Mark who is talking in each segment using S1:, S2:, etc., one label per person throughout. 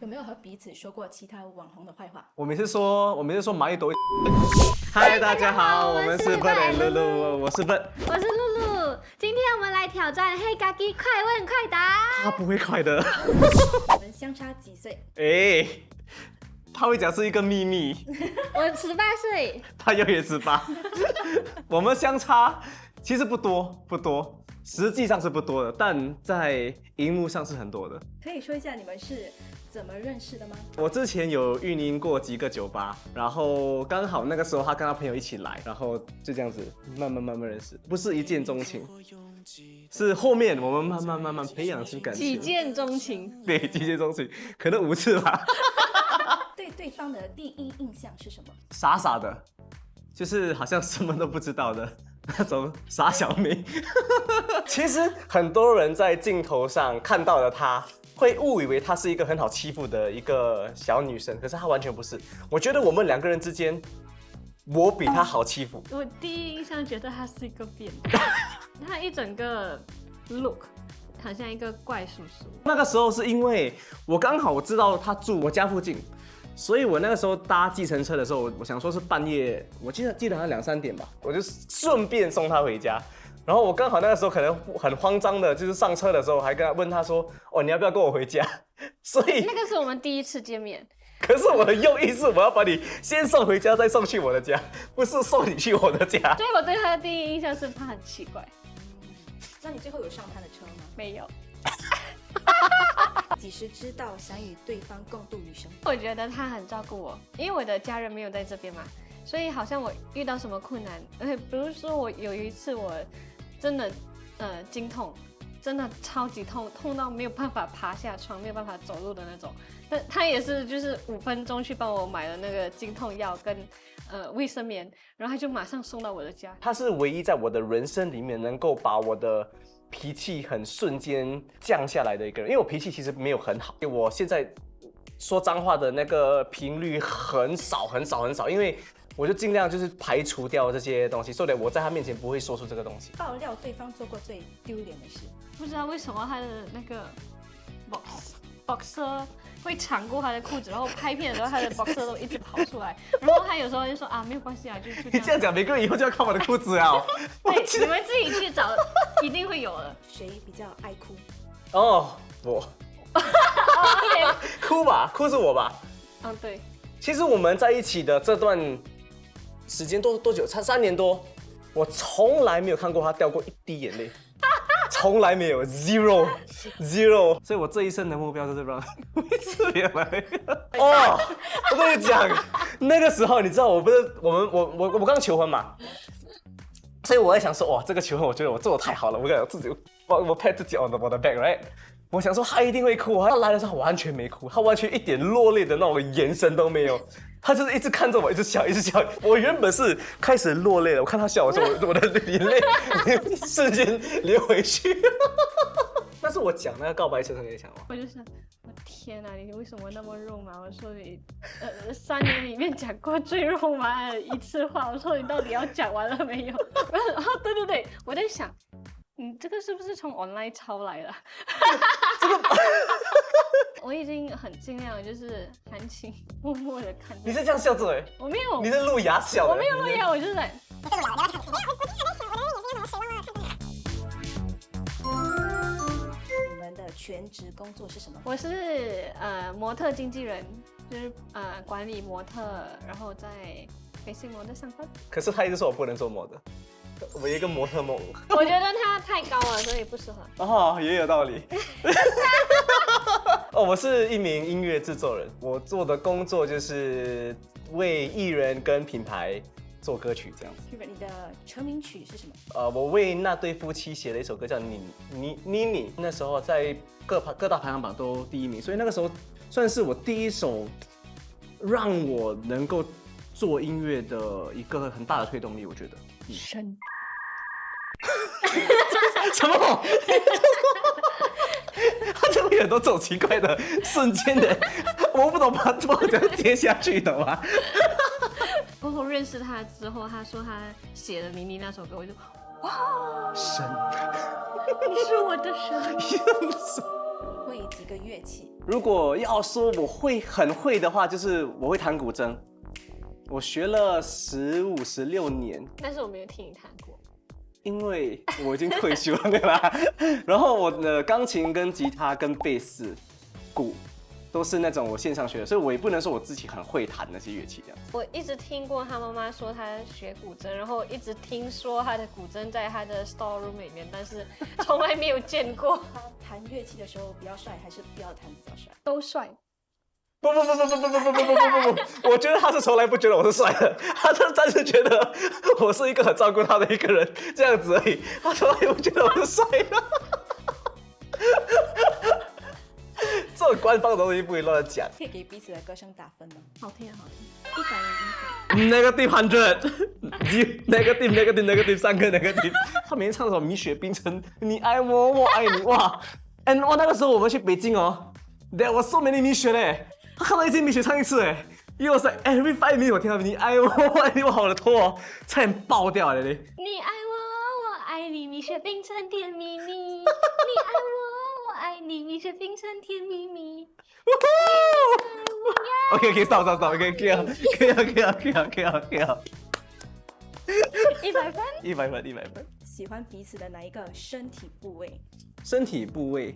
S1: 有没有和彼此说过其他网红的坏话？
S2: 我每次说蚂蚁多。嗨，大家好，我们是 Bert and Lulu， 我是 Bert，
S3: 我是露露。今天我们来挑战黑咖喱快问快答。
S2: 他不会快的。
S1: 我们相差几岁？
S2: 他会讲是一个秘密。
S3: 我18岁。
S2: 他永远18。我们相差其实不多，实际上是不多的，但在荧幕上是很多的。
S1: 可以说一下你们是怎么认识的吗？
S2: 我之前有运营过几个酒吧，然后刚好那个时候他跟他朋友一起来，然后就这样子慢慢认识，不是一见钟情，是后面我们慢慢培养出感情。
S3: 几见钟情？
S2: 对，几见钟情，可能5次吧。
S1: 对对方的第一印象是什么？
S2: 傻傻的，就是好像什么都不知道的那种傻小妹。其实很多人在镜头上看到的她，会误以为她是一个很好欺负的一个小女生，可是她完全不是。我觉得我们2个人之间，我比她好欺负。
S3: 我第一印象觉得他是一个变态，他一整个 look 好像一个怪叔叔。
S2: 那个时候是因为我刚好知道她住我家附近，所以我那个时候搭计程车的时候，我想说是半夜，我记得好像2、3点吧，我就顺便送她回家。然后我刚好那个时候可能很慌张的，就是上车的时候还问他说：“哦，你要不要跟我回家？”所以
S3: 那个是我们第一次见面。
S2: 可是我的用意是我要把你先送回家，再送去我的家，不是送你去我的家。
S3: 所以我对他的第一印象是他很奇怪。
S1: 那你最后有上他的车吗？
S3: 没有。
S1: 几时知道想与对方共度余生？
S3: 我觉得他很照顾我，因为我的家人没有在这边嘛，所以好像我遇到什么困难，比如说我有一次我真的经痛，真的超级痛，痛到没有办法爬下床，没有办法走路的那种。但他也是就是5分钟去帮我买了那个经痛药跟卫生棉，然后他就马上送到我的家。
S2: 他是唯一在我的人生里面能够把我的脾气很瞬间降下来的一个人，因为我脾气其实没有很好，我现在说脏话的那个频率很少，因为我就尽量就是排除掉这些东西，所以我在他面前不会说出这个东西。
S1: 爆料对方做过最丢脸的事？
S3: 不知道为什么他的那个 boxer 会长过他的裤子，然后拍片的时候他的 boxer 都一直跑出来，然后他有时候就说啊没有关系啊，就
S2: 你这样讲，每个人以后就要看我的裤子啊。
S3: 对，你们自己去找，一定会有的。
S1: 谁比较爱哭？
S2: 哦，我。哭吧，哭是我吧？
S3: 对。
S2: 其实我们在一起的这段时间多久？才3年多，我从来没有看过他掉过一滴眼泪，从来没有 zero。所以我这一生的目标就是让每次别来。哦，我跟你讲，那个时候你知道我刚求婚嘛，所以我在想说，哇，这个求婚我觉得我做的太好了，我自己我 pat 自己 on the back，right？我想说他一定会哭，他来的时候完全没哭，他完全一点落泪的那种眼神都没有，他就是一直看着我，一直笑。我原本是开始落泪了，我看他笑的时候，我的眼泪瞬间流回去。但是我讲那个告白词，你想吗？
S3: 我就想，我天哪，你为什么那么肉麻？我说你3年里面讲过最肉麻的一次话，我说你到底要讲完了没有？然后对，我在想。你这个是不是从 online 抄来的？这个我已经很尽量，就是含情脉脉的看。
S2: 你是这样笑着
S3: 我没有。
S2: 你是露牙笑的。
S3: 我没有露牙，我就是在。
S1: 你们的全职工作是什么？
S3: 我是模特经纪人，就是管理模特，然后在飞行模特上班。
S2: 可是他一直说我不能做模特。我有一个模特梦，
S3: 我觉得他太高了，所以不适合。
S2: 哦，也有道理。我是一名音乐制作人，我做的工作就是为艺人跟品牌做歌曲这样子。
S1: 你的成名曲是什么？
S2: 我为那对夫妻写了一首歌叫《妮妮》，那时候在各大排行榜都第1名，所以那个时候算是我第一首让我能够做音乐的一个很大的推动力，我觉得。
S3: 神。
S2: 什么？他就会有很多这种奇怪的瞬间的，我不懂把这样接下去，懂吗？
S3: 过后认识他之后，他说他写了《妮妮》那首歌，我就哇，
S2: 神，
S3: 你是我的神。
S1: 会几个乐器？
S2: 如果要说我很会的话，就是我会弹古筝，我学了15、16年，
S3: 但是我没有听你弹过。
S2: 因为我已经退休了，对吧？然后我的钢琴跟吉他跟贝斯、鼓都是那种我线上学的，所以我也不能说我自己很会弹那些乐器这样。
S3: 我一直听过他妈妈说他学古筝，然后一直听说他的古筝在他的 store room 里面，但是从来没有见过。
S1: 他弹乐器的时候比较帅，还是不要弹比较帅？
S3: 都帅。
S2: 不，我觉得他是从来不觉得我是帅的，他是暂时觉得我是一个很照顾他的一个人，这样子而已。他从来不觉得我是帅的。这种官方的东西不可以乱讲。
S1: 可以给彼此的歌声打分吗？
S3: 好听啊，好听，100人1分。
S2: negative 3个 negative。他每天唱那首《米雪冰城》，你爱我，我爱你，哇！哇，那个时候我们去北京哦 ，there was so many 米雪嘞，他看到一集米雪唱一次哎。因为我是 every 5 minutes 我听到你爱我，我爱你，我的头哦，差点爆掉了嘞！
S3: 你爱我，我爱你，米雪冰城甜蜜蜜。你爱我，我爱你，米雪冰城甜蜜蜜。
S2: OK stop， OK 可以了
S3: 100分
S2: ，100分。
S1: 喜欢彼此的哪一个身体部位？
S2: 身体部位。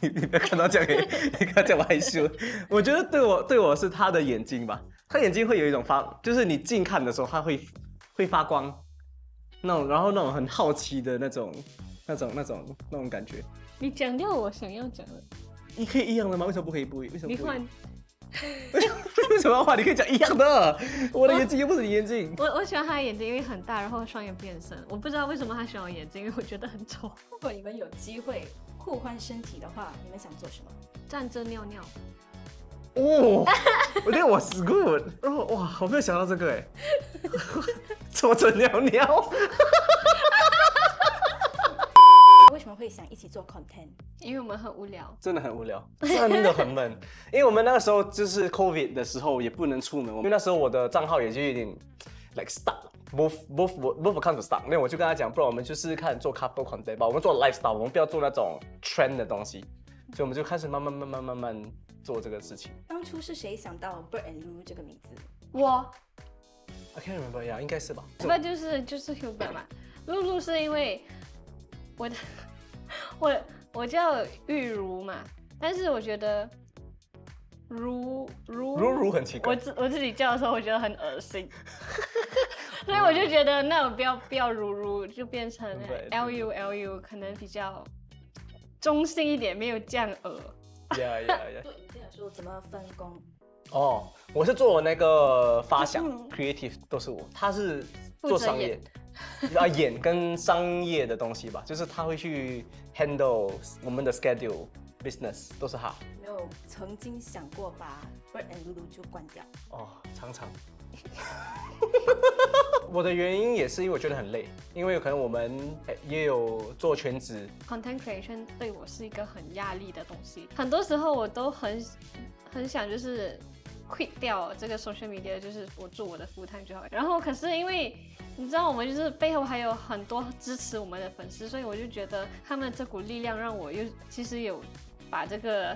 S2: 你不要看到这样，你看这样害羞。我觉得对我是他的眼睛吧，他眼睛会有一种就是你近看的时候，他会发光，然后那种很好奇的那种感觉。
S3: 你讲掉我想要讲的。
S2: 你可以一样的吗？为什么不可以不一？为什么
S3: 你换。
S2: 为什么要换？你可以讲一样的。我的眼睛又不是你眼睛。
S3: 我喜欢他的眼睛，因为很大，然后双眼变深。我不知道为什么他喜欢我眼睛，因为我觉得很丑。
S1: 如果你们有机会互换身体的话，你们想做什么？
S3: 站着尿尿。
S2: 哦，我觉得我是 good。然后哇，我没有想到这个哎，坐着尿尿。
S1: 为什么会想一起做 content？
S3: 因为我们很无聊，
S2: 真的很无聊，真的很闷。因为我们那个时候就是 COVID 的时候，也不能出门。因为那时候我的账号也就有点 like stuck，both account stuck。那我就跟他讲，不然我们就试试看做 couple content 吧。我们做 lifestyle，我们不要做那种 trend 的东西。所以我们就开始慢慢做这个事情。
S1: 当初是谁想到 Bird and Lulu 这个名字？
S3: 我
S2: I can't remember 呀，应该是吧？
S3: 不就是 Hubert 嘛？露露是因为我叫玉如嘛，但是我觉得如
S2: 很奇怪。
S3: 我自己叫的时候，我觉得很恶心，所以我就觉得那我不要如，就变成 LU， 可能比较中性一点，没有这样恶。
S2: 呀。
S1: 对了，说怎么分工？
S2: 哦，我是做那个发想 creative 都是我，他是做商业。演跟商业的东西吧，就是他会去 handle 我们的 schedule business 都是他。
S1: 没有曾经想过把 Bird and Lulu 就关掉？
S2: 哦，常。我的原因也是因为我觉得很累，因为可能我们也有做全职。
S3: Content creation 对我是一个很压力的东西，很多时候我都很想就是quit掉这个 social media， 就是我做我的 full time 就好。然后可是因为你知道我们就是背后还有很多支持我们的粉丝，所以我就觉得他们这股力量让我其实有把这个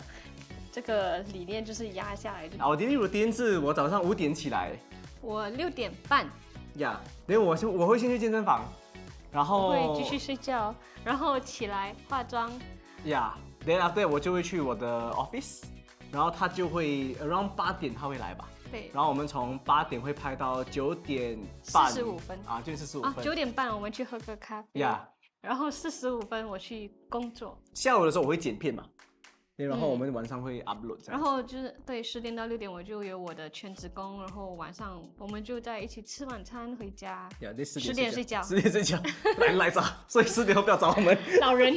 S3: 理念就是压下来。
S2: 我的routine是我早上5点起来，
S3: 我6点半
S2: 呀，因为我会先去健身房，然后
S3: 会继续睡觉，然后起来化妆。
S2: 呀，then after 我就会去我的 office， 然后他就会 around 8点他会来吧。
S3: 对，
S2: 然后我们从8点会拍到9点半
S3: 45分
S2: 啊，就45分。
S3: 9点半我们去喝个咖啡，然后45分我去工作。
S2: 下午的时候我会剪片嘛，然后我们晚上会 upload。
S3: 然后就是对10点到6点我就有我的全职工，然后晚上我们就在一起吃晚餐回家。10点睡觉
S2: ，10点睡觉，来找，所以10点后不要找我们。
S3: 老人。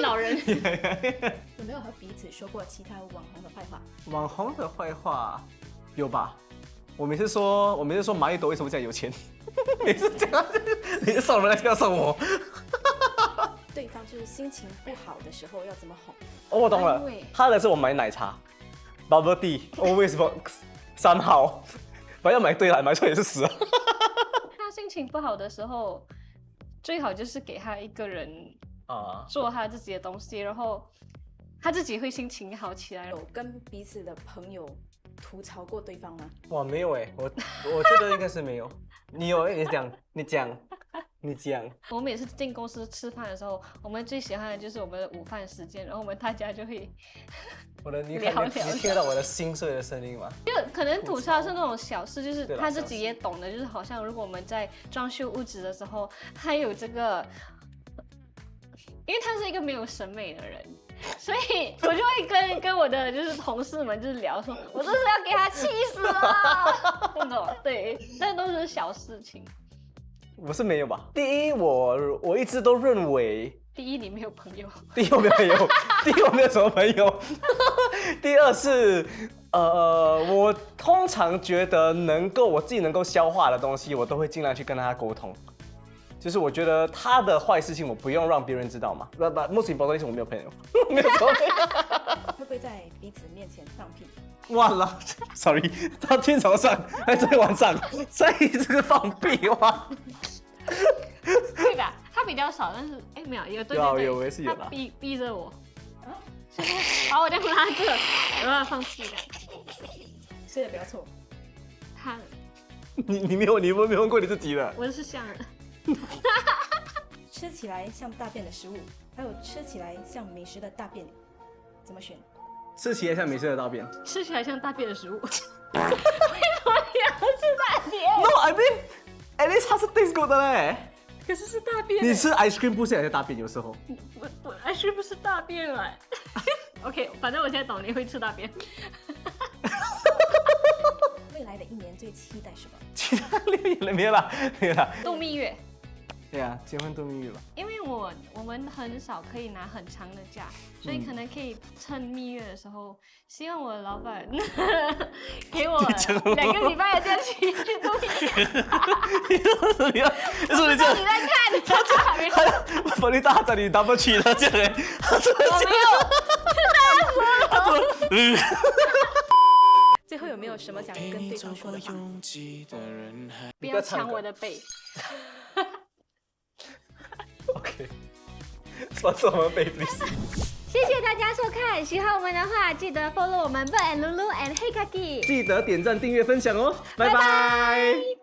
S1: 有没有和彼此说过其他网红的坏话？
S2: 网红的坏话有吧？我每次说马一朵为什么这样有钱，每次这样，你送人来不要送我。
S1: 对方就是心情不好的时候要怎么哄？
S2: 哦，我懂了，他的是我买奶茶 ，bubble tea always works somehow， 不要买对了，买错也是死。
S3: 他心情不好的时候，最好就是给他一个人做他自己的东西，然后他自己会心情好起来了。
S1: 有跟彼此的朋友吐槽过对方吗？
S2: 哇，没有哎，我觉得应该是没有。你有？你讲。
S3: 我每次进公司吃饭的时候，我们最喜欢的就是我们的午饭时间，然后我们大家就会
S2: 你
S3: 聊
S2: 听得到我的心碎的声音吗？
S3: 就可能吐槽是那种小事，就是
S2: 对啦
S3: 他自己也懂的，就是好像如果我们在装修屋子的时候，他有这个，因为他是一个没有审美的人。所以我就会跟我的就是同事们就是聊说，我就是要给他气死了那种，对，但都是小事情。
S2: 我是没有吧？第一，我一直都认为，
S3: 第一，你没有朋友；
S2: 第一，我没有朋友；第一，我没有什么朋友；第二是，我通常觉得我自己能够消化的东西，我都会尽量去跟他沟通。就是我觉得他的坏事情，我不用让别人知道嘛。most important 是我没有朋友，没有朋友。
S1: 会不会在彼此面前放屁？
S2: 哇啦 ，sorry， 他今天早上还昨天晚上在这个放屁哇。
S3: 对吧？他比较少，但是没有，对，
S2: 有我也是有的。
S3: 他逼着我，把我这样拉着，我要放屁的。
S1: 睡得不要错。
S3: 他，
S2: 你没有问过你自己的？
S3: 我是像人。
S1: 吃起来像大便的食物，还有吃起来像美食的大便，怎么选？
S2: 吃起来像美食的大便。
S3: 吃起来像大便的食物。为什么你要吃大便
S2: ？No, I mean, at least 它是 taste good 的嘞。
S3: 可是是大便。
S2: 你吃 ice cream 不是也是大便？有时候。
S3: 我 ice cream 不是大便了。OK， 反正我现在懂你会吃大便。
S1: 未来的一年最期待什么？
S2: 其他没有啦。
S3: 度蜜月。
S2: 对啊，结婚度蜜月吧。
S3: 因为我们很少可以拿很长的假，所以可能可以趁蜜月的时候，希望我的老板给我2个礼拜的假期去度蜜月。我知道你在看，
S2: 他把你打在你 double 去了，这样
S3: 我没有。
S1: 最后有没有什么想跟对方说的话？
S3: 不要抢我的背。
S2: OK， sponsor 我们背 please。
S3: 谢谢大家收看，喜欢我们的话记得 follow 我们 Bird and Lulu and Hey Kaki，
S2: 记得点赞、订阅、分享哦，拜拜。